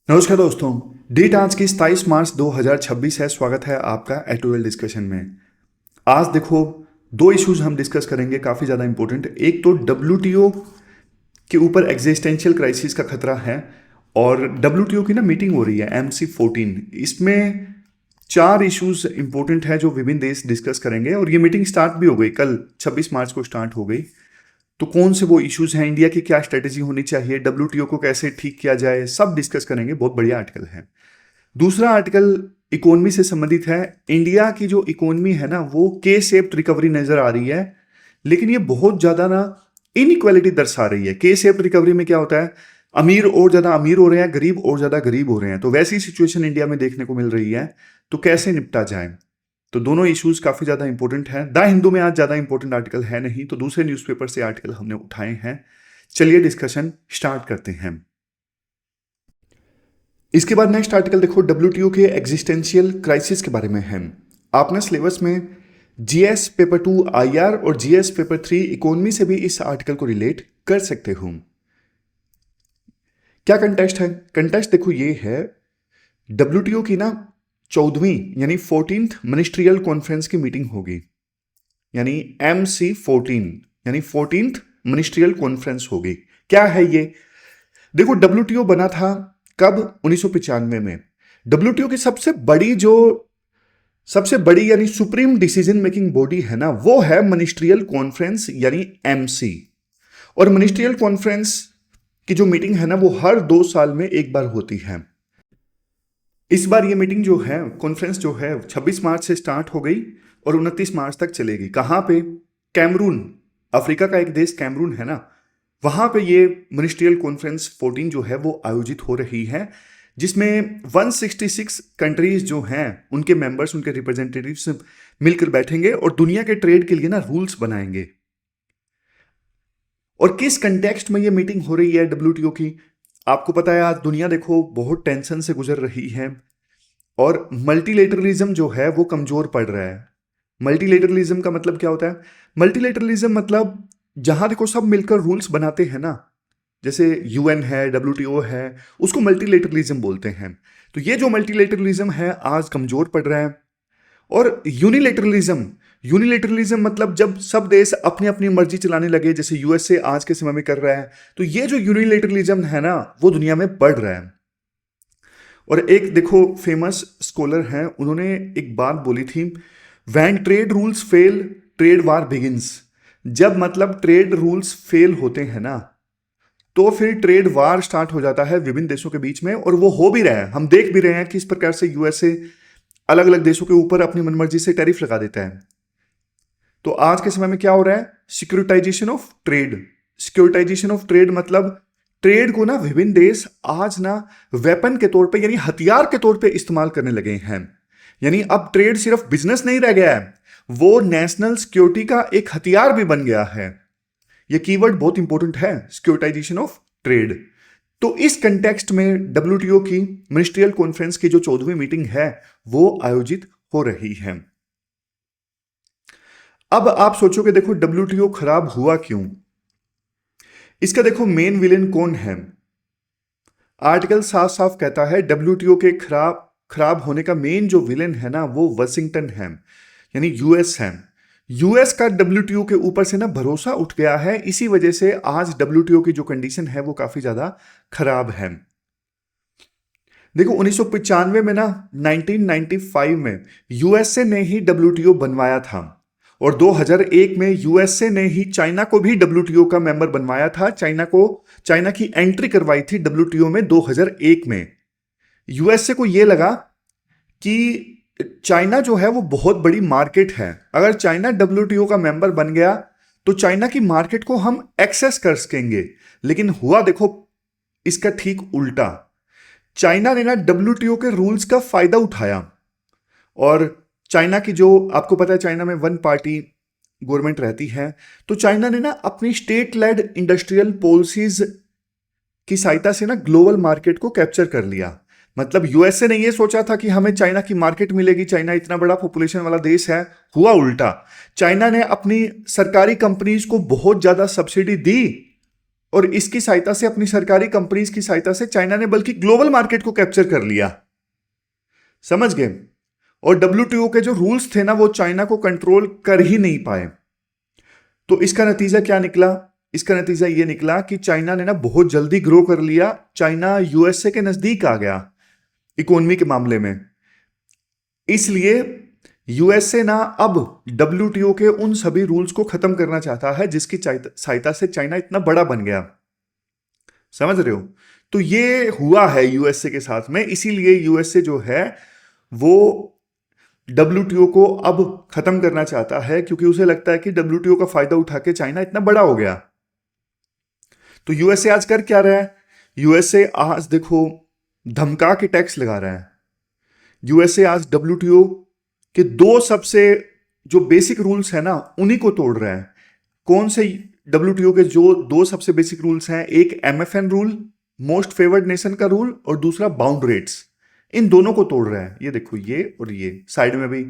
नमस्कार दोस्तों। डेट आज की 27 मार्च 2026 है। स्वागत है आपका एटोवेल डिस्कशन में। आज देखो, दो इश्यूज हम डिस्कस करेंगे काफ़ी ज़्यादा इंपॉर्टेंट। एक तो डब्ल्यूटीओ के ऊपर एग्जिस्टेंशियल क्राइसिस का खतरा है और डब्ल्यूटीओ की ना मीटिंग हो रही है MC14। इसमें चार इश्यूज इंपॉर्टेंट है जो विभिन्न देश डिस्कस करेंगे और ये मीटिंग स्टार्ट भी हो गई, कल 26 मार्च को स्टार्ट हो गई। तो कौन से वो इश्यूज हैं, इंडिया की क्या स्ट्रेटेजी होनी चाहिए, डब्ल्यूटीओ को कैसे ठीक किया जाए, सब डिस्कस करेंगे। बहुत बढ़िया आर्टिकल है। दूसरा आर्टिकल इकोनॉमी से संबंधित है। इंडिया की जो इकोनॉमी है ना, वो के शेप्ड रिकवरी नजर आ रही है, लेकिन ये बहुत ज्यादा ना इनइक्वालिटी दर्शा रही है। के शेप्ड रिकवरी में क्या होता है, अमीर और ज्यादा अमीर हो रहे हैं, गरीब और ज्यादा गरीब हो रहे हैं। तो वैसी सिचुएशन इंडिया में देखने को मिल रही है। तो कैसे निपटा जाए, तो दोनों इश्यूज काफी ज्यादा इंपॉर्टेंट है। द हिंदू में आज ज्यादा इंपॉर्टेंट आर्टिकल है नहीं, तो दूसरे न्यूज़पेपर से आर्टिकल हमने उठाए हैं। चलिए डिस्कशन स्टार्ट करते हैं। इसके बाद नेक्स्ट आर्टिकल देखो, डब्ल्यूटीओ के एग्जिस्टेंशियल क्राइसिस के बारे में है। आपने सिलेबस में जीएस पेपर 2 IR और जीएस पेपर 3 इकोनॉमी से भी इस आर्टिकल को रिलेट कर सकते हो। क्या कंटेक्स्ट है? कंटेक्स्ट देखो ये है, डब्ल्यूटीओ की ना 14वीं यानी 14th मिनिस्ट्रियल कॉन्फ्रेंस की मीटिंग होगी, यानी MC14 यानी 14th मिनिस्ट्रियल कॉन्फ्रेंस होगी। क्या है ये? देखो, डब्ल्यूटीओ बना था कब? 1995 में। डब्ल्यूटीओ की सबसे बड़ी यानी सुप्रीम डिसीजन मेकिंग बॉडी है ना, वो है मिनिस्ट्रियल कॉन्फ्रेंस यानी MC। और मिनिस्ट्रियल कॉन्फ्रेंस की जो मीटिंग है ना, वो हर 2 साल में एक बार होती है। इस बार ये मीटिंग जो है, कॉन्फ्रेंस जो है, 26 मार्च से स्टार्ट हो गई और 29 मार्च तक चलेगी। कहाँ पे? कैमरून, अफ्रीका का एक देश कैमरून है ना, वहां पे ये मिनिस्ट्रियल कॉन्फ्रेंस 14 जो है वो आयोजित हो रही है, जिसमें 166 कंट्रीज जो हैं उनके मेंबर्स, उनके रिप्रेजेंटेटिव्स मिलकर बैठेंगे और दुनिया के ट्रेड के लिए ना रूल्स बनाएंगे। और किस कंटेक्स्ट में ये मीटिंग हो रही है डब्ल्यूटीओ की? आपको पता है, आज दुनिया देखो बहुत टेंशन से गुजर रही है और मल्टीलेटरलिज्म जो है वो कमजोर पड़ रहा है। मल्टीलेटरलिज्म का मतलब क्या होता है? मल्टीलेटरलिज्म मतलब जहां देखो सब मिलकर रूल्स बनाते हैं ना, जैसे UN है, डब्ल्यूटीओ है, उसको मल्टीलेटरलिज्म बोलते हैं। तो ये जो मल्टीलेटरलिज्म है आज कमजोर पड़ रहा है। और यूनिलेटरलिज्म मतलब जब सब देश अपनी अपनी मर्जी चलाने लगे, जैसे USA आज के समय में कर रहा है। तो ये जो यूनिलेटरलिज्म है ना, वो दुनिया में बढ़ रहा है। और एक देखो फेमस स्कॉलर हैं, उन्होंने एक बात बोली थी, when trade rules fail trade war begins. जब मतलब ट्रेड रूल्स फेल होते हैं ना, तो फिर ट्रेड वार स्टार्ट हो जाता है विभिन्न देशों के बीच में, और वो हो भी रहा है। हम देख भी रहे हैं किस प्रकार से USA अलग अलग देशों के ऊपर अपनी मनमर्जी से टैरिफ लगा देता है। तो आज के समय में क्या हो रहा है? Securitization of trade. Securitization of trade मतलब ट्रेड को ना विभिन्न देश आज ना वेपन के तौर पे यानी हथियार के तौर पे इस्तेमाल करने लगे हैं। यानी अब ट्रेड सिर्फ बिजनेस नहीं रह गया है, वो नेशनल सिक्योरिटी का एक हथियार भी बन गया है। ये कीवर्ड बहुत इंपॉर्टेंट है, सिक्योरिटाइजेशन ऑफ ट्रेड। तो इस कंटेक्स्ट में डब्ल्यूटीओ की मिनिस्ट्रियल कॉन्फ्रेंस की जो 14वीं मीटिंग है वो आयोजित हो रही है। अब आप सोचोगे देखो, डब्ल्यूटीओ खराब हुआ क्यों? इसका देखो मेन विलेन कौन है। आर्टिकल साफ साफ कहता है डब्ल्यूटीओ के खराब होने का मेन जो विलेन है ना, वो वाशिंगटन है, यानी US है। US का डब्ल्यूटीओ के ऊपर से ना भरोसा उठ गया है। इसी वजह से आज डब्ल्यूटीओ की जो कंडीशन है वो काफी ज्यादा खराब है। देखो 1995 में ना, 1995 में USA ने ही डब्ल्यूटीओ बनवाया था और 2001 में USA ने ही चाइना को भी डब्ल्यूटीओ का मेंबर बनवाया था। चाइना की एंट्री करवाई थी डब्ल्यूटीओ में 2001 में। USA को यह लगा कि चाइना जो है वो बहुत बड़ी मार्केट है, अगर चाइना डब्ल्यूटीओ का मेंबर बन गया तो चाइना की मार्केट को हम एक्सेस कर सकेंगे। लेकिन हुआ देखो इसका ठीक उल्टा। चाइना ने ना डब्ल्यूटीओ के रूल्स का फायदा उठाया और चाइना की जो, आपको पता है चाइना में वन पार्टी गवर्नमेंट रहती है, तो चाइना ने ना अपनी स्टेट लेड इंडस्ट्रियल पॉलिसीज की सहायता से ना ग्लोबल मार्केट को कैप्चर कर लिया। मतलब USA ने ये सोचा था कि हमें चाइना की मार्केट मिलेगी, चाइना इतना बड़ा पॉपुलेशन वाला देश है। हुआ उल्टा। चाइना ने अपनी सरकारी कंपनीज को बहुत ज्यादा सब्सिडी दी और इसकी सहायता से, अपनी सरकारी कंपनीज की सहायता से चाइना ने बल्कि ग्लोबल मार्केट को कैप्चर कर लिया। समझ गए? और डब्ल्यूटीओ के जो रूल्स थे ना, वो चाइना को कंट्रोल कर ही नहीं पाए। तो इसका नतीजा क्या निकला? इसका नतीजा ये निकला कि चाइना ने ना बहुत जल्दी ग्रो कर लिया। चाइना यूएसए के नजदीक आ गया इकोनॉमी के मामले में। इसलिए यूएसए ना अब डब्ल्यूटीओ के उन सभी रूल्स को खत्म करना चाहता है जिसकी सहायता से चाइना इतना बड़ा बन गया। समझ रहे हो? तो ये हुआ है यूएसए के साथ में। इसीलिए यूएसए जो है वो डब्ल्यूटीओ को अब खत्म करना चाहता है, क्योंकि उसे लगता है कि डब्ल्यूटीओ का फायदा उठा के चाइना इतना बड़ा हो गया। तो यूएसए आज कर क्या रहा है? यूएसए आज देखो धमका के टैक्स लगा रहा है। यूएसए आज डब्ल्यूटीओ के दो सबसे जो बेसिक रूल्स है ना, उन्हीं को तोड़ रहा है। कौन से डब्ल्यूटीओ के जो दो सबसे बेसिक रूल्स हैं? एक MFN rule, most favoured nation का रूल, और दूसरा बाउंड रेट्स। इन दोनों को तोड़ रहा है। ये देखो, ये और ये साइड में भी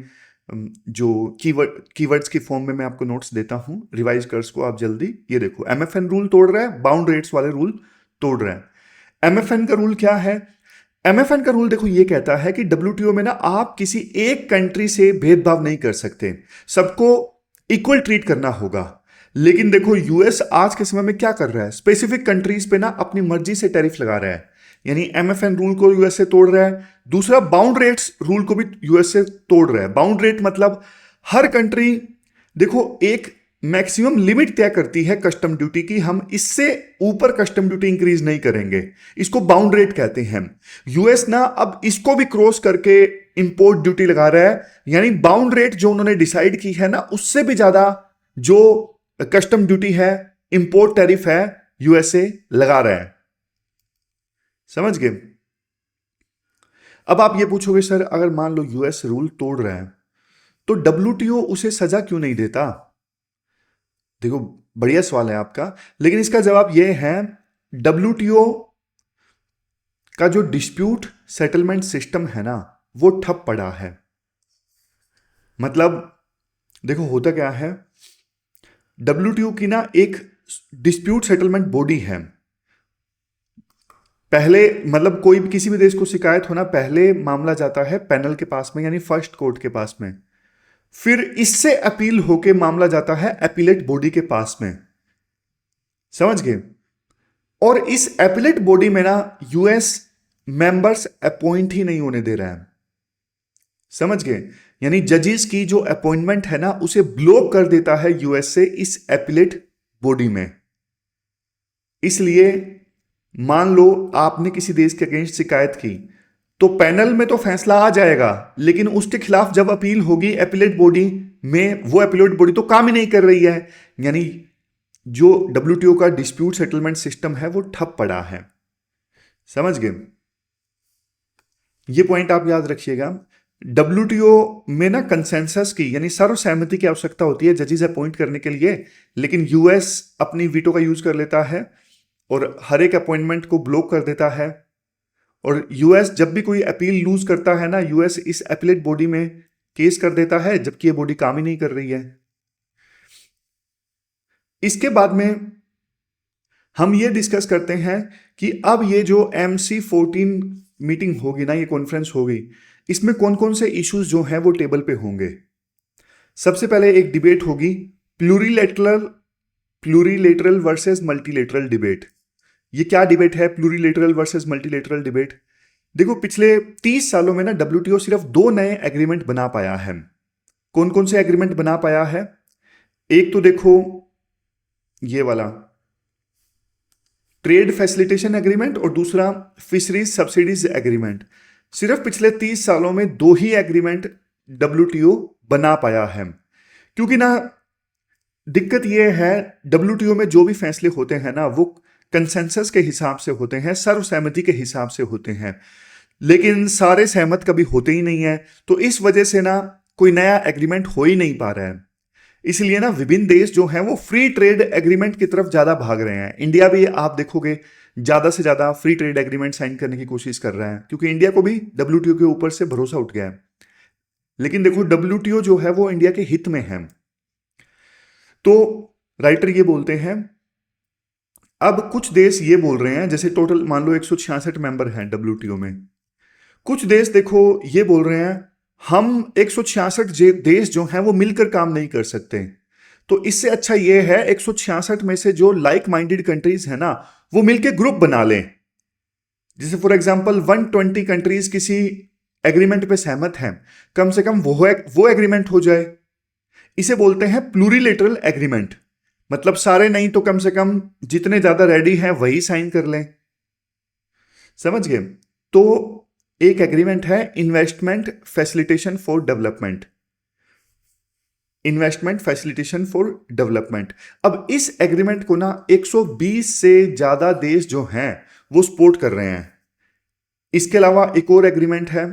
जो कीवर्ड्स की फॉर्म में मैं आपको नोट्स देता हूं, रिवाइज कर उसको आप जल्दी। ये देखो, एमएफएन रूल तोड़ रहा है, बाउंड रेट्स वाले रूल तोड़ रहा है। एमएफएन का रूल क्या है? एमएफएन का रूल देखो ये कहता है कि डब्ल्यूटीओ में ना आप किसी एक कंट्री से भेदभाव नहीं कर सकते, सबको इक्वल ट्रीट करना होगा। लेकिन देखो यूएस आज के समय में क्या कर रहा है? स्पेसिफिक कंट्रीज पे ना अपनी मर्जी से टैरिफ लगा रहा है। यानी एमएफएन रूल को यूएसए तोड़ रहा है। दूसरा, बाउंड रेट्स रूल को भी यूएसए तोड़ रहा है। बाउंड रेट मतलब हर कंट्री देखो एक मैक्सिमम लिमिट तय करती है कस्टम ड्यूटी की, हम इससे ऊपर कस्टम ड्यूटी इंक्रीज नहीं करेंगे, इसको बाउंड रेट कहते हैं। यूएस ना अब इसको भी क्रॉस करके इंपोर्ट ड्यूटी लगा रहा है। यानी बाउंड रेट जो उन्होंने डिसाइड की है ना, उससे भी ज्यादा जो कस्टम ड्यूटी है, इंपोर्ट टैरिफ है, यूएसए लगा रहा है। समझ गए? अब आप ये पूछोगे सर, अगर मान लो यूएस रूल तोड़ रहा है तो डब्ल्यूटीओ उसे सजा क्यों नहीं देता? देखो बढ़िया सवाल है आपका, लेकिन इसका जवाब यह है, डब्ल्यूटीओ का जो डिस्प्यूट सेटलमेंट सिस्टम है ना, वो ठप पड़ा है। मतलब देखो होता क्या है, डब्ल्यूटीओ की ना एक डिस्प्यूट सेटलमेंट बॉडी है। पहले मतलब कोई भी किसी भी देश को शिकायत होना, पहले मामला जाता है पैनल के पास में, यानी फर्स्ट कोर्ट के पास में। फिर इससे अपील होके मामला जाता है अपीलेट बॉडी के पास में। समझ गए? और इस अपीलेट बॉडी में ना यूएस मेंबर्स अपॉइंट ही नहीं होने दे रहा है। समझ गए? यानी जजेस की जो अपॉइंटमेंट है ना, उसे ब्लॉक कर देता है यूएस से इस अपीलेट बॉडी में। इसलिए मान लो आपने किसी देश के अगेंस्ट शिकायत की, तो पैनल में तो फैसला आ जाएगा, लेकिन उसके खिलाफ जब अपील होगी अपीलेट बॉडी में, वो अपीलेट बॉडी तो काम ही नहीं कर रही है। यानी जो डब्ल्यूटीओ का डिस्प्यूट सेटलमेंट सिस्टम है वो ठप पड़ा है। समझ गए? ये पॉइंट आप याद रखिएगा। डब्ल्यूटीओ में ना कंसेंसस की यानी सर्वसहमति की आवश्यकता होती है जजेस अपॉइंट करने के लिए, लेकिन यूएस अपनी वीटो का यूज कर लेता है और हर एक अपॉइंटमेंट को ब्लॉक कर देता है। और यूएस जब भी कोई अपील लूज करता है ना, यूएस इस अपीलेट बॉडी में केस कर देता है, जबकि ये बॉडी काम ही नहीं कर रही है। इसके बाद में हम ये डिस्कस करते हैं कि अब ये जो MC14 मीटिंग होगी ना, ये कॉन्फ्रेंस होगी, इसमें कौन कौन से इश्यूज जो हैं वो टेबल पे होंगे। सबसे पहले एक डिबेट होगी, प्लूरीलेटरल वर्सेस मल्टीलेटरल डिबेट। ये क्या डिबेट है, प्लूरीलेटरल वर्सेस मल्टीलेटरल डिबेट? देखो पिछले 30 सालों में ना डब्ल्यूटीओ सिर्फ 2 नए एग्रीमेंट बना पाया है। कौन कौन से एग्रीमेंट बना पाया है? एक तो देखो ये वाला ट्रेड फैसिलिटेशन एग्रीमेंट, और दूसरा फिशरीज सब्सिडीज एग्रीमेंट। सिर्फ पिछले 30 सालों में 2 ही एग्रीमेंट डब्ल्यूटीओ बना पाया है। क्योंकि ना दिक्कत यह है, डब्ल्यूटीओ में जो भी फैसले होते हैं ना, वो कंसेंसस के हिसाब से होते हैं, सर्वसहमति के हिसाब से होते हैं, लेकिन सारे सहमत कभी होते ही नहीं है। तो इस वजह से ना कोई नया एग्रीमेंट हो ही नहीं पा रहा है। इसलिए ना विभिन्न देश जो हैं वो फ्री ट्रेड एग्रीमेंट की तरफ ज्यादा भाग रहे हैं। इंडिया भी आप देखोगे ज्यादा से ज्यादा फ्री ट्रेड एग्रीमेंट साइन करने की कोशिश कर रहा है, क्योंकि इंडिया को भी डब्ल्यूटीओ के ऊपर से भरोसा उठ गया है। लेकिन देखो डब्ल्यूटीओ जो है वो इंडिया के हित में है। तो राइटर ये बोलते हैं अब कुछ देश ये बोल रहे हैं, जैसे टोटल मान लो 166 मेंबर हैं डब्ल्यूटीओ में, कुछ देश देखो ये बोल रहे हैं हम 166 देश जो हैं वो मिलकर काम नहीं कर सकते। तो इससे अच्छा ये है 166 में से जो लाइक माइंडेड कंट्रीज है ना, वो मिलकर ग्रुप बना लें। जैसे फॉर एग्जांपल 120 कंट्रीज किसी एग्रीमेंट पे सहमत हैं, कम से कम वो एग्रीमेंट हो जाए। इसे बोलते हैं प्लूरिलेटरल एग्रीमेंट। मतलब सारे नहीं तो कम से कम जितने ज्यादा रेडी हैं वही साइन कर लें। समझ गए? तो एक एग्रीमेंट है investment facilitation for development. Investment facilitation for development. अब इस एग्रीमेंट को ना 120 से ज्यादा देश जो हैं वो सपोर्ट कर रहे हैं। इसके अलावा एक और एग्रीमेंट है,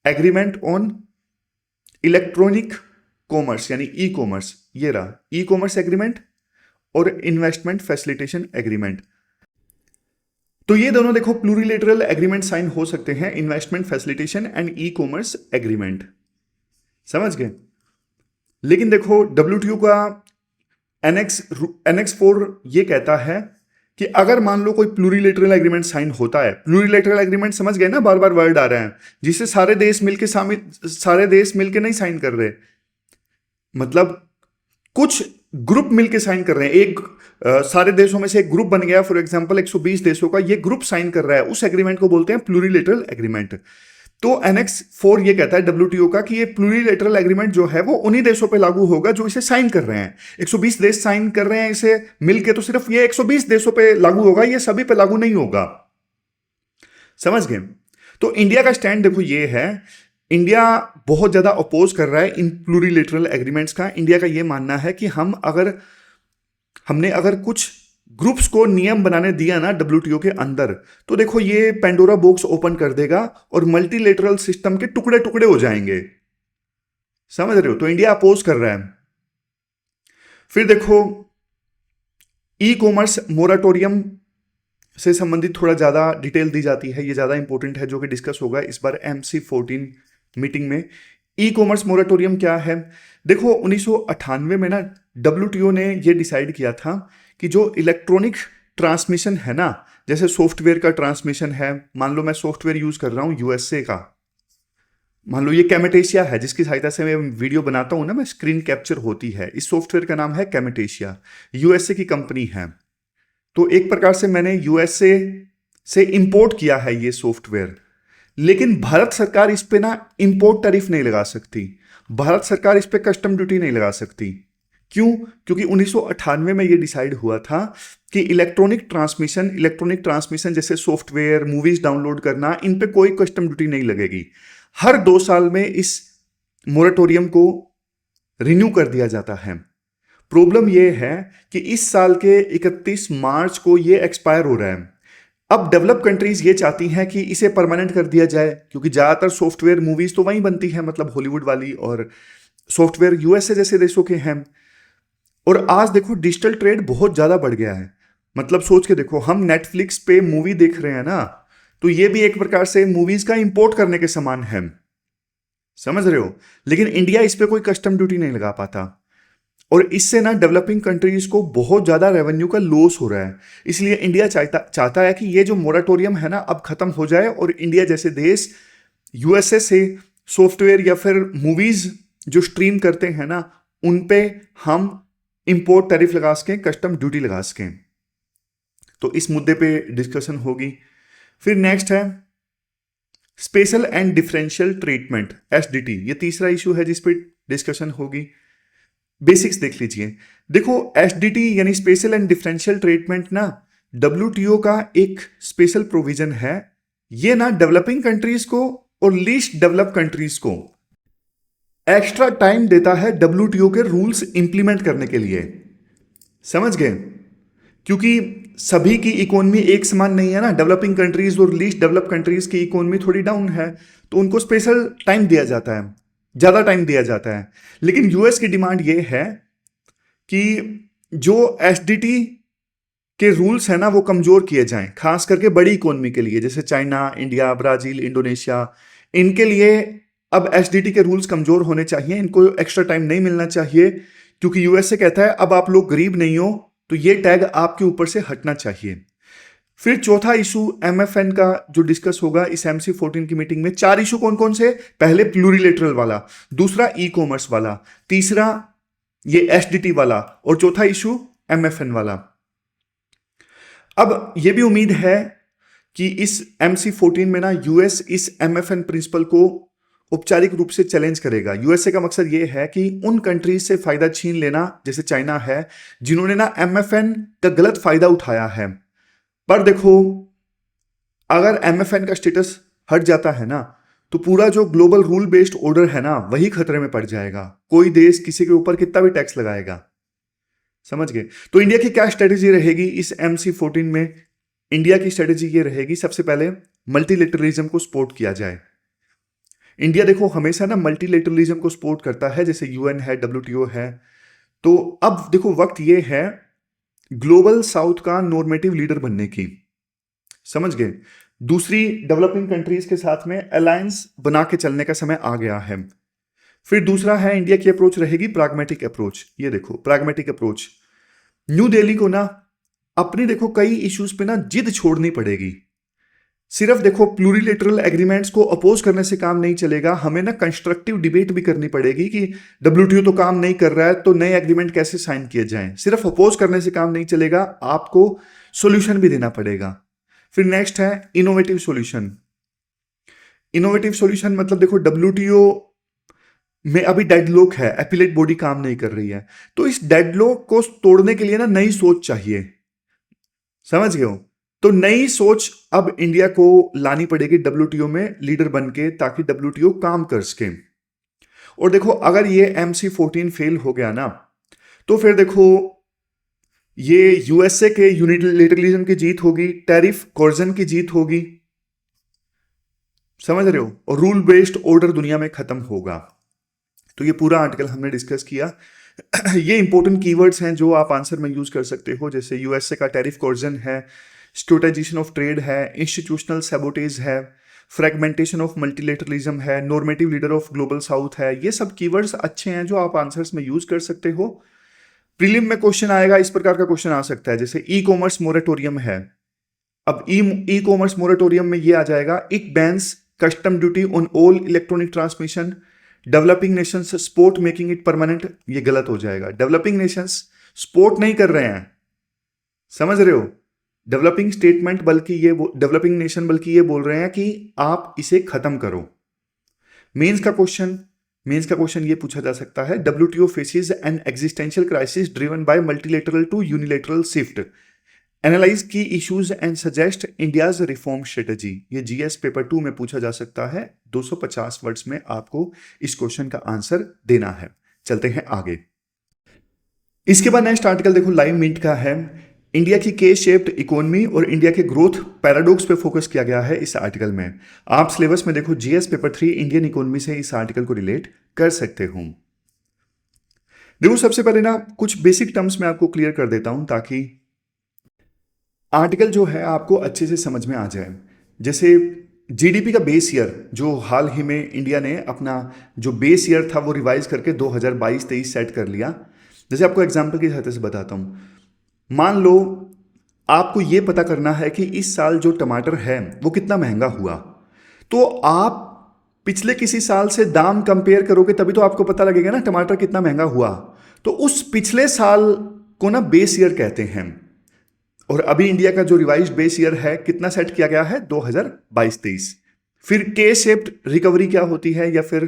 एग्रीमेंट ऑन इलेक्ट्रॉनिक कॉमर्स यानी ई कॉमर्स। ये रहा ई कॉमर्स एग्रीमेंट और इन्वेस्टमेंट फैसिलिटेशन एग्रीमेंट। तो ये दोनों देखो प्लूरिलेटरल एग्रीमेंट साइन हो सकते हैं, investment facilitation and e commerce agreement. समझ गए? लेकिन देखो डब्ल्यूटीओ का एनेक्स 4 ये कहता है कि अगर मान लो कोई प्लूरिलेटरल एग्रीमेंट साइन होता है, प्लूरिलेटरल एग्रीमेंट समझ गए ना, बार बार वर्ड आ रहे हैं, जिससे सारे देश मिलके नहीं साइन कर रहे, मतलब कुछ ग्रुप मिलके साइन कर रहे हैं। सारे देशों में से एक ग्रुप बन गया, फॉर एग्जांपल 120 देशों का, ये ग्रुप साइन कर रहा है, उस एग्रीमेंट को बोलते हैं प्लूरिलेटरल एग्रीमेंट। तो एनेक्स 4 ये कहता है डब्ल्यूटीओ का कि ये प्लूरिलेटरल एग्रीमेंट जो है वो उन्हीं देशों पे लागू होगा जो इसे साइन कर रहे हैं। 120 देश साइन कर रहे हैं इसे मिलके, तो सिर्फ ये 120 देशों पे लागू होगा, ये सभी पे लागू नहीं होगा। समझ गए? तो इंडिया का स्टैंड देखो ये है, इंडिया बहुत ज्यादा अपोज कर रहा है इन प्लूरिलेटरल एग्रीमेंट्स का। इंडिया का ये मानना है कि हमने अगर कुछ ग्रुप्स को नियम बनाने दिया ना डब्ल्यूटीओ के अंदर, तो देखो ये पेंडोरा बॉक्स ओपन कर देगा और मल्टीलेटरल सिस्टम के टुकड़े टुकड़े हो जाएंगे। समझ रहे हो? तो इंडिया अपोज कर रहा है। फिर देखो ई कॉमर्स मोराटोरियम से संबंधित थोड़ा ज्यादा डिटेल दी जाती है, ये ज्यादा इंपॉर्टेंट है, जो कि डिस्कस होगा इस बार MC14 मीटिंग में। ई कॉमर्स मोराटोरियम क्या है? देखो 1998 में ना डब्ल्यूटीओ ने ये डिसाइड किया था कि जो इलेक्ट्रॉनिक ट्रांसमिशन है ना, जैसे सॉफ्टवेयर का ट्रांसमिशन है, मान लो मैं सॉफ्टवेयर यूज कर रहा हूं यूएसए का, मान लो ये कैमेटेशिया है जिसकी सहायता से मैं वीडियो बनाता हूं ना, मैं स्क्रीन कैप्चर होती है, इस सॉफ्टवेयर का नाम है कैमेटेशिया, यूएसए की कंपनी है। तो एक प्रकार से मैंने यूएसए से इंपोर्ट किया है ये सॉफ्टवेयर, लेकिन भारत सरकार इस पे ना इंपोर्ट टैरिफ नहीं लगा सकती, भारत सरकार इस पे कस्टम ड्यूटी नहीं लगा सकती। क्यों? क्योंकि 1998 में ये डिसाइड हुआ था कि इलेक्ट्रॉनिक ट्रांसमिशन जैसे सॉफ्टवेयर, मूवीज डाउनलोड करना, इन पे कोई कस्टम ड्यूटी नहीं लगेगी। हर 2 साल में इस मोरेटोरियम को रिन्यू कर दिया जाता है। प्रॉब्लम ये है कि इस साल के 31 मार्च को ये एक्सपायर हो रहा है। अब डेवलप कंट्रीज ये चाहती हैं कि इसे परमानेंट कर दिया जाए, क्योंकि ज्यादातर सॉफ्टवेयर मूवीज तो वहीं बनती है, मतलब हॉलीवुड वाली, और सॉफ्टवेयर यूएसए जैसे देशों के हैं। और आज देखो डिजिटल ट्रेड बहुत ज्यादा बढ़ गया है, मतलब सोच के देखो, हम नेटफ्लिक्स पे मूवी देख रहे हैं ना, तो ये भी एक प्रकार से मूवीज का इंपोर्ट करने के समान है। समझ रहे हो? लेकिन इंडिया इस पे कोई कस्टम ड्यूटी नहीं लगा पाता, और इससे ना डेवलपिंग कंट्रीज को बहुत ज्यादा रेवेन्यू का लॉस हो रहा है। इसलिए इंडिया चाहता है कि ये जो मोराटोरियम है ना अब खत्म हो जाए, और इंडिया जैसे देश यूएसए से सॉफ्टवेयर या फिर मूवीज जो स्ट्रीम करते हैं ना, उन पे हम इंपोर्ट टैरिफ लगा सकें, कस्टम ड्यूटी लगा सकें। तो इस मुद्दे पे डिस्कशन होगी। फिर नेक्स्ट है special and differential treatment, SDT, ये तीसरा इशू है जिस पे डिस्कशन होगी। बेसिक्स देख लीजिए। देखो एसडीटी यानी स्पेशल एंड डिफरेंशियल ट्रीटमेंट ना डब्ल्यूटीओ का एक स्पेशल प्रोविजन है। ये ना डेवलपिंग कंट्रीज को और लीस्ट डेवलप कंट्रीज को एक्स्ट्रा टाइम देता है डब्ल्यूटीओ के रूल्स इंप्लीमेंट करने के लिए। समझ गए? क्योंकि सभी की इकोनॉमी एक समान नहीं है ना, डेवलपिंग कंट्रीज और लीस्ट डेवलप कंट्रीज की इकोनॉमी थोड़ी डाउन है, तो उनको स्पेशल टाइम दिया जाता है, ज्यादा टाइम दिया जाता है। लेकिन यूएस की डिमांड ये है कि जो एसडीटी के रूल्स है ना वो कमजोर किए जाएं, खास करके बड़ी इकोनॉमी के लिए, जैसे चाइना, इंडिया, ब्राजील, इंडोनेशिया, इनके लिए अब एसडीटी के रूल्स कमजोर होने चाहिए, इनको एक्स्ट्रा टाइम नहीं मिलना चाहिए। क्योंकि यूएसए कहता है अब आप लोग गरीब नहीं हो, तो ये टैग आपके ऊपर से हटना चाहिए। फिर चौथा इशू एमएफएन का जो डिस्कस होगा इस MC14 की मीटिंग में। 4 इशू कौन कौन से? पहले प्लूरिलेटरल वाला, दूसरा ई कॉमर्स वाला, तीसरा ये एसडीटी वाला, और चौथा इशू एमएफएन वाला। अब ये भी उम्मीद है कि इस MC14 में ना यूएस इस एमएफएन प्रिंसिपल को औपचारिक रूप से चैलेंज करेगा। यूएसए का मकसद ये है कि उन कंट्रीज से फायदा छीन लेना, जैसे चाइना है, जिन्होंने ना एमएफएन का गलत फायदा उठाया है। पर देखो, अगर एमएफएन का स्टेटस हट जाता है ना, तो पूरा जो ग्लोबल रूल बेस्ड ऑर्डर है ना, वही खतरे में पड़ जाएगा। कोई देश किसी के ऊपर कितना भी टैक्स लगाएगा। समझ गए? तो इंडिया की क्या स्ट्रेटेजी रहेगी इस MC14 में? इंडिया की स्ट्रेटेजी ये रहेगी, सबसे पहले मल्टीलेटरलिज्म को सपोर्ट किया जाए। इंडिया देखो हमेशा ना मल्टीलेटरलिज्म को सपोर्ट करता है, जैसे यूएन है, WTO है। तो अब देखो वक्त ये है ग्लोबल साउथ का नॉर्मेटिव लीडर बनने की। समझ गए? दूसरी डेवलपिंग कंट्रीज के साथ में अलायंस बना के चलने का समय आ गया है। फिर दूसरा है, इंडिया की अप्रोच रहेगी प्राग्मेटिक अप्रोच। ये देखो प्राग्मेटिक अप्रोच, न्यू दिल्ली को ना अपनी देखो कई इश्यूज पे ना जिद छोड़नी पड़ेगी। सिर्फ देखो प्लूरिलेटरल एग्रीमेंट्स को अपोज करने से काम नहीं चलेगा, हमें ना कंस्ट्रक्टिव डिबेट भी करनी पड़ेगी कि WTO तो काम नहीं कर रहा है, तो नए एग्रीमेंट कैसे साइन किए जाएं। सिर्फ अपोज करने से काम नहीं चलेगा, आपको सॉल्यूशन भी देना पड़ेगा। फिर नेक्स्ट है इनोवेटिव सॉल्यूशन। इनोवेटिव सॉल्यूशन मतलब देखो WTO में अभी डेडलॉक है, एपिलेट बॉडी काम नहीं कर रही है, तो इस डेडलॉक को तोड़ने के लिए ना नई सोच चाहिए। समझ गए हो? तो नई सोच अब इंडिया को लानी पड़ेगी WTO में लीडर बन के, ताकि WTO काम कर सके। और देखो अगर ये MC14 फेल हो गया ना, तो फिर देखो ये यूएसए के यूनिलेटरलिज्म की जीत होगी, टैरिफ कॉर्जन की जीत होगी। समझ रहे हो? और रूल बेस्ड ऑर्डर दुनिया में खत्म होगा। तो ये पूरा आर्टिकल हमने डिस्कस किया। ये इंपॉर्टेंट कीवर्ड्स हैं जो आप आंसर में यूज कर सकते हो, जैसे यूएसए का टैरिफ कॉर्जन है, स्क्रूटाइजेशन ऑफ ट्रेड है, इंस्टीट्यूशनल सैबोटेज है, फ्रेगमेंटेशन ऑफ मल्टीलेटरलिज्म है, normative leader of global south है। ये सब कीवर्ड्स अच्छे हैं जो आप आंसर्स में यूज कर सकते हो। प्रीलिम में क्वेश्चन आएगा, इस प्रकार का क्वेश्चन आ सकता है, जैसे ई कॉमर्स मोरेटोरियम है। अब ई कॉमर्स मोरेटोरियम में ये आ जाएगा, it bans custom duty on all electronic transmission, developing Nations sport making it permanent. ये गलत हो जाएगा, डेवलपिंग नेशंस स्पोर्ट नहीं कर रहे हैं। समझ रहे हो? डेवलपिंग स्टेटमेंट बल्कि ये डेवलपिंग नेशन बल्कि ये बोल रहे हैं कि आप इसे खत्म करो। मेंस का क्वेश्चन ये पूछा जा सकता है, WTO faces an existential crisis driven by multilateral to unilateral shift, analyse key issues and suggest India's reform strategy. ये GS पेपर 2 में पूछा जा सकता है। 250 वर्ड्स में आपको इस क्वेश्चन का आंसर देना है। चलते हैं आगे। इसके बाद नेक्स्ट आर्टिकल देखो लाइव मिंट का है। इंडिया की के शेप्ड इकोनॉमी और इंडिया के ग्रोथ पैराडॉक्स पे फोकस किया गया है इस आर्टिकल में। आप सिलेबस में देखो GS पेपर 3 इंडियन इकोनॉमी से इस आर्टिकल को रिलेट कर सकते हो। देखो सबसे पहले ना कुछ बेसिक टर्म्स में आपको क्लियर कर देता हूं, ताकि आर्टिकल जो है आपको अच्छे से समझ में आ जाए। जैसे GDP का बेस ईयर जो हाल ही में इंडिया ने अपना जो बेस ईयर था वो रिवाइज करके 2022-23 सेट कर लिया। जैसे आपको एग्जांपल की सहायता से बताता हूँ। मान लो आपको ये पता करना है कि इस साल जो टमाटर है वो कितना महंगा हुआ, तो आप पिछले किसी साल से दाम कंपेयर करोगे, तभी तो आपको पता लगेगा ना टमाटर कितना महंगा हुआ। तो उस पिछले साल को ना बेस ईयर कहते हैं। और अभी इंडिया का जो रिवाइज्ड बेस ईयर है कितना सेट किया गया है? 2022-23। फिर के शेप्ड रिकवरी क्या होती है, या फिर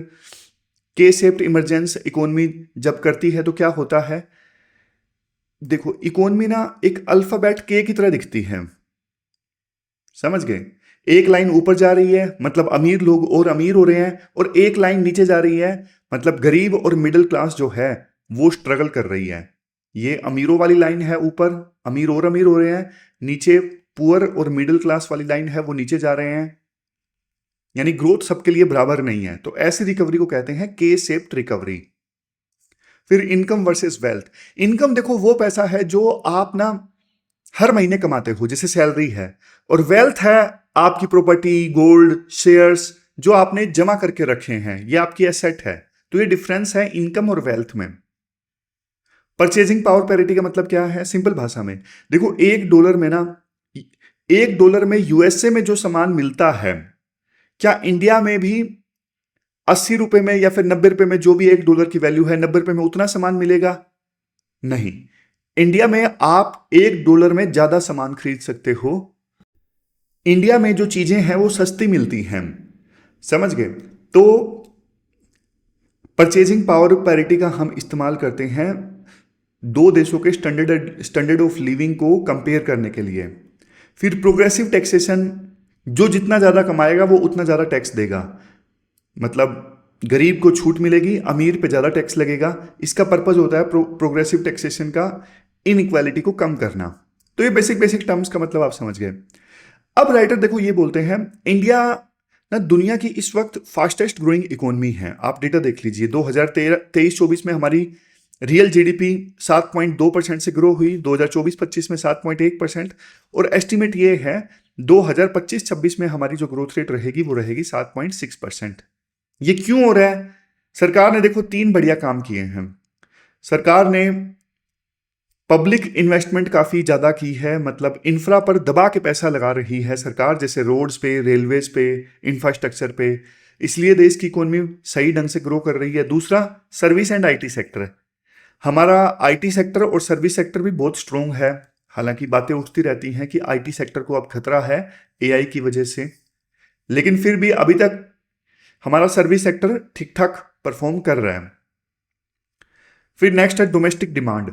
के शेप्ड इमरजेंस इकोनॉमी जब करती है तो क्या होता है? देखो इकोनॉमी ना एक अल्फाबेट के की तरह दिखती है। समझ गए? एक लाइन ऊपर जा रही है मतलब अमीर लोग और अमीर हो रहे हैं, और एक लाइन नीचे जा रही है मतलब गरीब और मिडिल क्लास जो है वो स्ट्रगल कर रही है। ये अमीरों वाली लाइन है, ऊपर अमीर और अमीर हो रहे हैं, नीचे पुअर और मिडिल क्लास वाली लाइन है वो नीचे जा रहे हैं, यानी ग्रोथ सबके लिए बराबर नहीं है। तो ऐसी रिकवरी को कहते हैं के शेप्ड रिकवरी। फिर इनकम वर्सेस वेल्थ। इनकम देखो वो पैसा है जो आप ना हर महीने कमाते हो, जैसे सैलरी है, और वेल्थ है आपकी प्रॉपर्टी, गोल्ड, शेयर्स जो आपने जमा करके रखे हैं, ये आपकी एसेट है। तो ये डिफरेंस है इनकम और वेल्थ में। परचेजिंग पावर पैरिटी का मतलब क्या है? सिंपल भाषा में देखो, $1 में यूएसए में जो सामान मिलता है, क्या इंडिया में भी 80 रुपए में या फिर 90 रुपए में, जो भी $1 की वैल्यू है, 90 रुपए में उतना सामान मिलेगा? नहीं। इंडिया में आप $1 में ज्यादा सामान खरीद सकते हो। इंडिया में जो चीजें हैं वो सस्ती मिलती हैं, समझ गए? तो परचेजिंग पावर पैरिटी का हम इस्तेमाल करते हैं दो देशों के स्टैंडर्ड ऑफ लिविंग को कंपेयर करने के लिए। फिर प्रोग्रेसिव टैक्सेशन, जो जितना ज़्यादा कमाएगा वो उतना ज़्यादा टैक्स देगा, मतलब गरीब को छूट मिलेगी, अमीर पे ज़्यादा टैक्स लगेगा। इसका पर्पज होता है प्रोग्रेसिव टैक्सेशन का इनइक्वालिटी को कम करना। तो ये बेसिक टर्म्स का मतलब आप समझ गए। अब राइटर देखो ये बोलते हैं, इंडिया ना दुनिया की इस वक्त फास्टेस्ट ग्रोइंग इकोनॉमी है। आप डेटा देख लीजिए, 2023-24 में हमारी रियल जीडीपी 7.2% से ग्रो हुई, 2024-25 में 7.1%, और एस्टिमेट ये है 2025-26 में हमारी जो ग्रोथ रेट रहेगी वो रहेगी 7.6%। ये क्यों हो रहा है? सरकार ने देखो 3 बढ़िया काम किए हैं। सरकार ने पब्लिक इन्वेस्टमेंट काफ़ी ज़्यादा की है, मतलब इंफ्रा पर दबा के पैसा लगा रही है सरकार, जैसे रोड्स पे, रेलवेज पे, इंफ्रास्ट्रक्चर पे। इसलिए देश की इकोनॉमी सही ढंग से ग्रो कर रही है। दूसरा, सर्विस एंड आईटी सेक्टर है। हमारा आईटी सेक्टर और सर्विस सेक्टर भी बहुत स्ट्रोंग है। हालांकि बातें उठती रहती हैं कि आईटी सेक्टर को अब खतरा है एआई की वजह से, लेकिन फिर भी अभी तक हमारा सर्विस सेक्टर ठीक ठाक परफॉर्म कर रहा है। फिर नेक्स्ट है डोमेस्टिक डिमांड।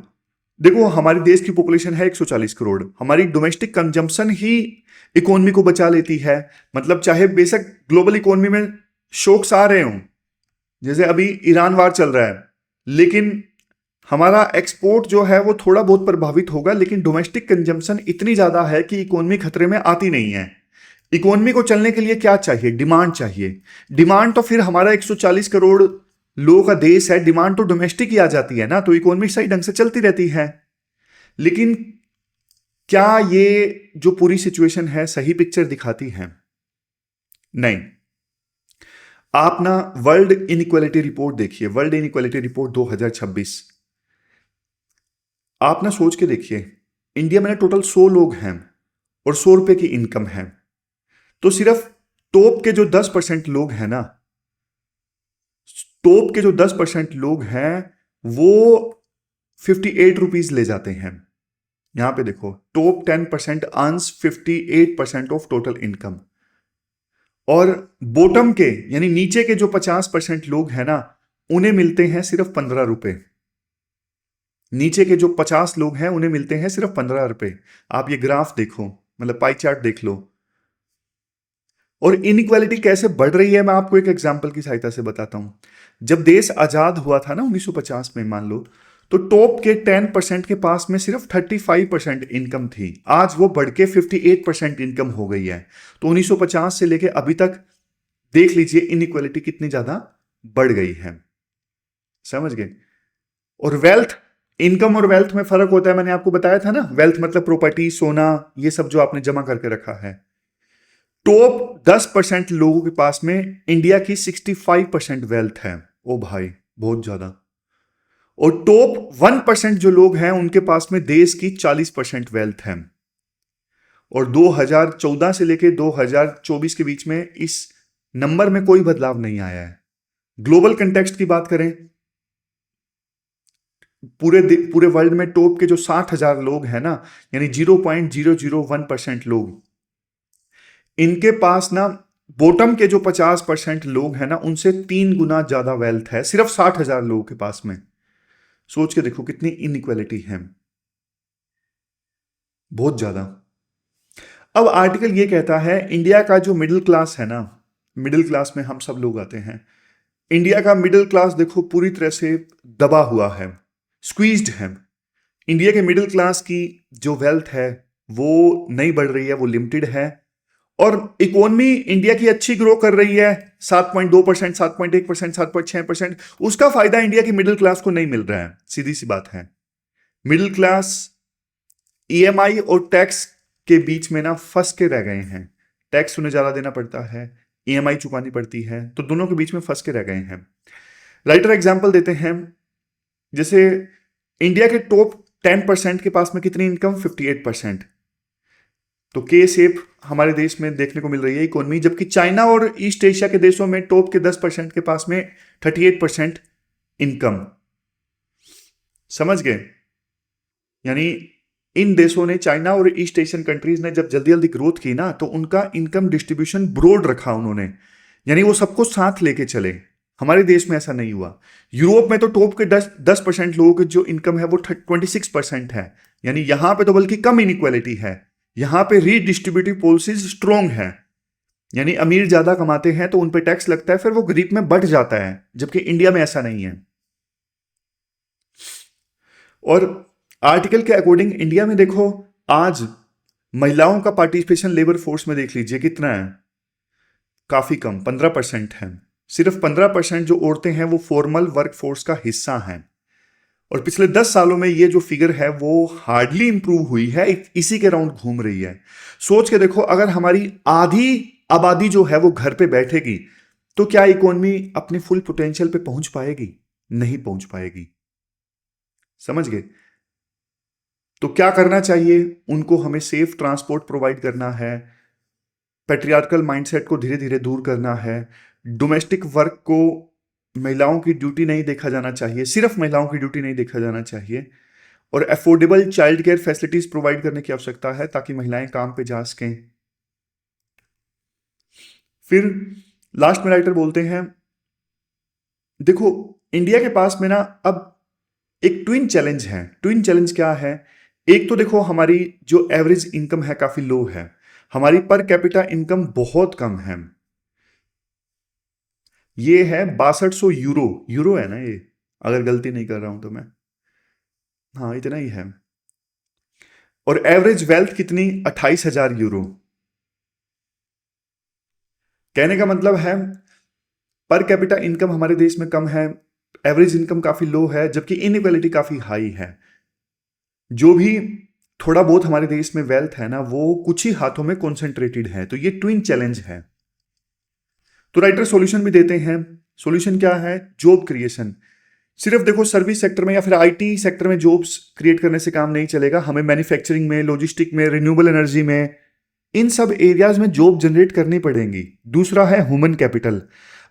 देखो, हमारे देश की पॉपुलेशन है 140 करोड़, हमारी डोमेस्टिक कंजम्पशन ही इकोनॉमी को बचा लेती है। मतलब चाहे बेशक ग्लोबल इकोनॉमी में शॉक्स आ रहे हों, जैसे अभी ईरान वार चल रहा है, लेकिन हमारा एक्सपोर्ट जो है वो थोड़ा बहुत प्रभावित होगा, लेकिन डोमेस्टिक कंजम्पशन इतनी ज्यादा है कि इकोनॉमी खतरे में आती नहीं है। इकोनॉमी को चलने के लिए क्या चाहिए? डिमांड चाहिए। डिमांड तो फिर हमारा 140 करोड़ लोगों का देश है, डिमांड तो डोमेस्टिक ही आ जाती है ना, तो इकोनॉमी सही ढंग से चलती रहती है। लेकिन क्या ये जो पूरी सिचुएशन है सही पिक्चर दिखाती है? नहीं। आप ना वर्ल्ड इनइक्वालिटी रिपोर्ट देखिए, वर्ल्ड इनइक्वालिटी रिपोर्ट 2026। आप ना सोच के देखिए, इंडिया में ना टोटल 100 लोग हैं और 100 रुपए की इनकम है, तो सिर्फ टॉप के जो 10% लोग हैं ना, टॉप के जो 10% लोग हैं वो 58 रुपीज ले जाते हैं। यहां पे देखो, top 10% earns 58% of total income, और बॉटम के यानी नीचे के जो 50% लोग हैं ना, उन्हें मिलते हैं सिर्फ 15 रुपए। नीचे के जो 50 लोग हैं उन्हें मिलते हैं सिर्फ 15 रुपए। आप ये ग्राफ देखो, मतलब पाई चार्ट देख लो। और इनइक्वालिटी कैसे बढ़ रही है मैं आपको एक एग्जांपल की सहायता से बताता हूं। जब देश आजाद हुआ था ना 1950 में, मान लो, तो टॉप के 10% के पास में सिर्फ 35% इनकम थी। आज वो बढ़ के 58% इनकम हो गई है। तो 1950 से लेके अभी तक देख लीजिए इनइक्वालिटी कितनी ज्यादा बढ़ गई है, समझ गए? और वेल्थ, इनकम और वेल्थ में फर्क होता है, मैंने आपको बताया था ना। वेल्थ मतलब प्रॉपर्टी, सोना, ये सब जो आपने जमा करके रखा है। टॉप 10% लोगों के पास में इंडिया की 65% वेल्थ है। ओ भाई, बहुत ज्यादा। और टॉप 1% जो लोग हैं उनके पास में देश की 40% वेल्थ है। और 2014 से लेके 2024 के बीच में इस नंबर में कोई बदलाव नहीं आया है। ग्लोबल कंटेक्स्ट की बात करें, पूरे वर्ल्ड में टॉप के जो 60,000 लोग हैं ना, यानी 0.001% लोग, इनके पास ना बॉटम के जो 50% लोग हैं ना, उनसे 3 गुना ज्यादा वेल्थ है सिर्फ 60,000 लोगों के पास में। सोच के देखो कितनी इनइक्वालिटी है, बहुत ज्यादा। अब आर्टिकल ये कहता है इंडिया का जो मिडिल क्लास है ना, मिडिल क्लास में हम सब लोग आते हैं। इंडिया का मिडिल क्लास देखो पूरी तरह से दबा हुआ है, स्क्वीज्ड है। इंडिया के मिडिल क्लास की जो वेल्थ है वो नहीं बढ़ रही है, वो लिमिटेड है। और इकोनॉमी इंडिया की अच्छी ग्रो कर रही है, 7.2%, 7.1%, 7.6%। उसका फायदा इंडिया की मिडिल क्लास को नहीं मिल रहा है, सीधी सी बात है। मिडिल क्लास ईएमआई और टैक्स के बीच में ना फंस के रह गए हैं। टैक्स उन्हें ज्यादा देना पड़ता है, ईएमआई चुकानी पड़ती है, तो दोनों के बीच में फंस के रह गए हैं। राइटर एग्जाम्पल देते हैं, जैसे इंडिया के टॉप 10% के पास में कितनी इनकम? 58%। तो के शेप हमारे देश में देखने को मिल रही है इकोनॉमी, जबकि चाइना और ईस्ट एशिया के देशों में टॉप के 10% के पास में 38% इनकम। समझ गए? यानी इन देशों ने, चाइना और ईस्ट एशियन कंट्रीज ने जब जल्दी जल्दी ग्रोथ की ना, तो उनका इनकम डिस्ट्रीब्यूशन ब्रॉड रखा उन्होंने, यानी वो सबको साथ लेके चले। हमारे देश में ऐसा नहीं हुआ। यूरोप में तो टॉप के 10% लोगों की जो इनकम है वो 26% है, यानी यहां पे तो बल्कि कम इनइक्वालिटी है। यहां पे रीडिस्ट्रीब्यूटिव पॉलिसीज स्ट्रॉन्ग है, यानी अमीर ज्यादा कमाते हैं तो उन पे टैक्स लगता है, फिर वो गरीब में बढ़ जाता है, जबकि इंडिया में ऐसा नहीं है। और आर्टिकल के अकॉर्डिंग इंडिया में देखो, आज महिलाओं का पार्टिसिपेशन लेबर फोर्स में देख लीजिए कितना है, काफी कम, 15% है। सिर्फ 15% जो औरतें हैं वो फॉर्मल वर्क फोर्स का हिस्सा हैं। और पिछले 10 सालों में ये जो फिगर है वो हार्डली इंप्रूव हुई है, इसी के राउंड घूम रही है। सोच के देखो, अगर हमारी आधी आबादी जो है वो घर पे बैठेगी, तो क्या इकोनॉमी अपने फुल पोटेंशियल पे पहुंच पाएगी? नहीं पहुंच पाएगी। समझ गए? तो क्या करना चाहिए? उनको हमें सेफ ट्रांसपोर्ट प्रोवाइड करना है, पैट्रियार्कल माइंडसेट को धीरे धीरे दूर करना है, डोमेस्टिक वर्क को महिलाओं की ड्यूटी नहीं देखा जाना चाहिए, सिर्फ महिलाओं की ड्यूटी नहीं देखा जाना चाहिए, और affordable child care facilities provide करने की आवश्यकता है ताकि महिलाएं काम पे जा सकें। फिर लास्ट में राइटर बोलते हैं, देखो इंडिया के पास में ना अब एक ट्विन चैलेंज है। ट्विन चैलेंज क्या है? एक तो देखो, हमारी जो एवरेज इनकम है काफी लो है, हमारी पर कैपिटा इनकम बहुत कम है। ये है 6200 यूरो, यूरो है ना ये, अगर गलती नहीं कर रहा हूं तो मैं, हाँ इतना ही है। और एवरेज वेल्थ कितनी? 28,000 यूरो। कहने का मतलब है पर कैपिटा इनकम हमारे देश में कम है, एवरेज इनकम काफी लो है, जबकि इनइक्वालिटी काफी हाई है। जो भी थोड़ा बहुत हमारे देश में वेल्थ है ना, वो कुछ ही हाथों में कॉन्सेंट्रेटेड है। तो ये ट्विन चैलेंज है। तो राइटर सॉल्यूशन भी देते हैं। सॉल्यूशन क्या है? Job creation. सिर्फ देखो सर्विस सेक्टर में या फिर आईटी सेक्टर में जॉब्स क्रिएट करने से काम नहीं चलेगा, हमें मैन्युफैक्चरिंग में, लॉजिस्टिक में, रिन्यूएबल एनर्जी में, इन सब एरियाज में जॉब जनरेट करनी पड़ेंगी। दूसरा है ह्यूमन कैपिटल।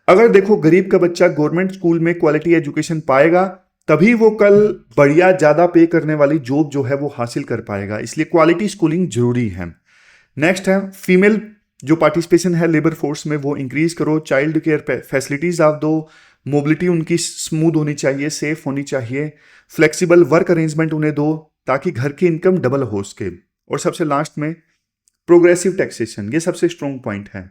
अगर देखो गरीब का बच्चा गवर्नमेंट स्कूल में क्वालिटी एजुकेशन पाएगा, तभी वो कल बढ़िया ज्यादा पे करने वाली जॉब जो है वो हासिल कर पाएगा, इसलिए क्वालिटी स्कूलिंग जरूरी है। नेक्स्ट है फीमेल जो पार्टिसिपेशन है लेबर फोर्स में वो इंक्रीज करो, चाइल्ड केयर फैसिलिटीज आप दो, मोबिलिटी उनकी स्मूथ होनी चाहिए, सेफ होनी चाहिए, फ्लेक्सिबल वर्क अरेंजमेंट उन्हें दो ताकि घर की इनकम डबल हो सके। और सबसे लास्ट में प्रोग्रेसिव टैक्सेशन, ये सबसे स्ट्रॉन्ग पॉइंट है।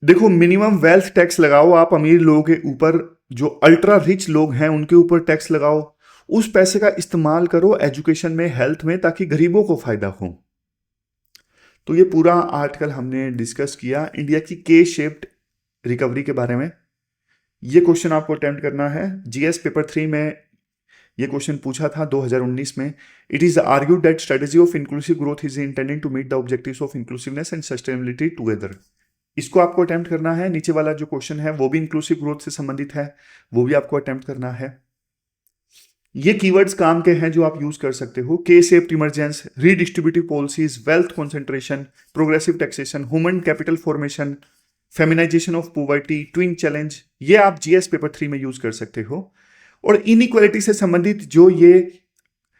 देखो मिनिमम वेल्थ टैक्स लगाओ आप अमीर लोगों के ऊपर, जो अल्ट्रा रिच लोग हैं उनके ऊपर टैक्स लगाओ, उस पैसे का इस्तेमाल करो एजुकेशन में, हेल्थ में, ताकि गरीबों को फायदा हो। तो ये पूरा आर्टिकल हमने डिस्कस किया इंडिया की के शेप्ड रिकवरी के बारे में। ये क्वेश्चन आपको अटेम्प्ट करना है। जीएस पेपर 3 में ये क्वेश्चन पूछा था 2019 में। It is argued that strategy of inclusive growth is intended to meet the objectives of inclusiveness and sustainability together. इसको आपको अटेम्प्ट करना है। नीचे वाला जो क्वेश्चन है वो भी इंक्लूसिव ग्रोथ से संबंधित है, वो भी आपको अटेम्प्ट करना है। ये कीवर्ड्स काम के हैं जो आप यूज कर सकते हो: K shaped emergence, redistributive policies, wealth concentration, progressive taxation, human capital formation, feminization of poverty, twin challenge. ये आप जीएस पेपर 3 में यूज कर सकते हो। और इनइक्वालिटी से संबंधित जो ये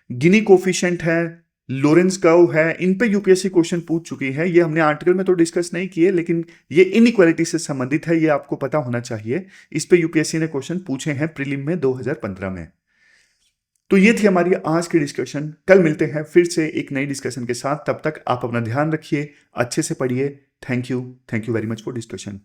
गिनी कोफिशिएंट है, लोरेंस कर्व है, इन पे यूपीएससी क्वेश्चन पूछ चुकी है। ये हमने आर्टिकल में तो डिस्कस नहीं किए, लेकिन ये इनइक्वालिटी से संबंधित है, ये आपको पता होना चाहिए। इस पे यूपीएससी ने क्वेश्चन पूछे हैं प्रीलिम में 2015 में। तो ये थी हमारी आज की डिस्कशन। कल मिलते हैं फिर से एक नई डिस्कशन के साथ। तब तक आप अपना ध्यान रखिए, अच्छे से पढ़िए। Thank you very much for discussion.